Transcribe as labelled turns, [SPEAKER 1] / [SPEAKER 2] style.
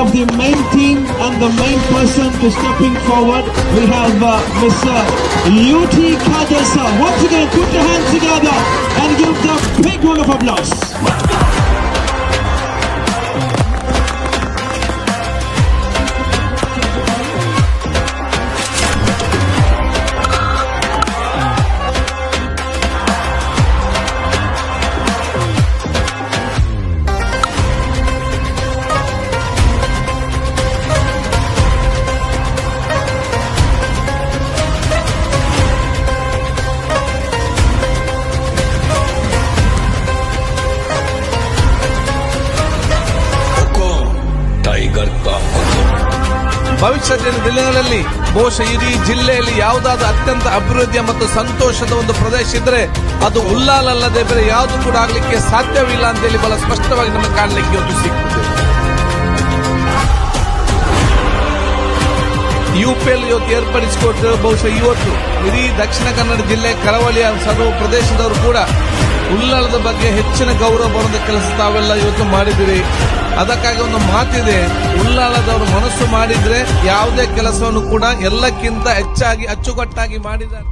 [SPEAKER 1] of the main team and the main person to stepping forward, we have Mr. UT Kadir sir. Once again, put your hands together and give the big round of applause.
[SPEAKER 2] ಭವಿಷ್ಯದ ದಿನಗಳಲ್ಲಿ ಬಹುಶಃ ಇಡೀ ಜಿಲ್ಲೆಯಲ್ಲಿ ಯಾವುದಾದ್ರೂ ಅತ್ಯಂತ ಅಭಿವೃದ್ಧಿಯ ಮತ್ತು ಸಂತೋಷದ ಒಂದು ಪ್ರದೇಶ ಇದ್ರೆ ಅದು ಉಲ್ಲಾಲ್ ಅಲ್ಲದೆ ಬೇರೆ ಯಾವುದು ಕೂಡ ಆಗ್ಲಿಕ್ಕೆ ಸಾಧ್ಯವಿಲ್ಲ ಅಂತೇಳಿ ಬಹಳ ಸ್ಪಷ್ಟವಾಗಿ ನಮಗೆ ಕಾಣಲಿಕ್ಕೆ ಇವತ್ತು ಸಿಗ್ತದೆ. ಯುಪಿಎಲ್ ಇವತ್ತು ಏರ್ಪಡಿಸಿಕೊಟ್ಟು ಬಹುಶಃ ಇವತ್ತು ಇಡೀ ದಕ್ಷಿಣ ಕನ್ನಡ ಜಿಲ್ಲೆ ಕರಾವಳಿಯ ಸರ್ವ ಪ್ರದೇಶದವರು ಕೂಡ ಉಲ್ಲಾಳದ ಬಗ್ಗೆ ಹೆಚ್ಚಿನ ಗೌರವ ಬರುವಂತ ಕೆಲಸ ತಾವೆಲ್ಲ ಇವತ್ತು ಮಾಡಿದಿರಿ. ಅದಕ್ಕಾಗಿ ಒಂದು ಮಾತಿದೆ, ಉಲ್ಲಾಳದವರು ಮನಸ್ಸು ಮಾಡಿದ್ರೆ ಯಾವುದೇ ಕೆಲಸವನ್ನು ಕೂಡ ಎಲ್ಲಕ್ಕಿಂತ ಹೆಚ್ಚಾಗಿ ಅಚ್ಚುಕಟ್ಟಾಗಿ ಮಾಡಿದ್ದಾರೆ.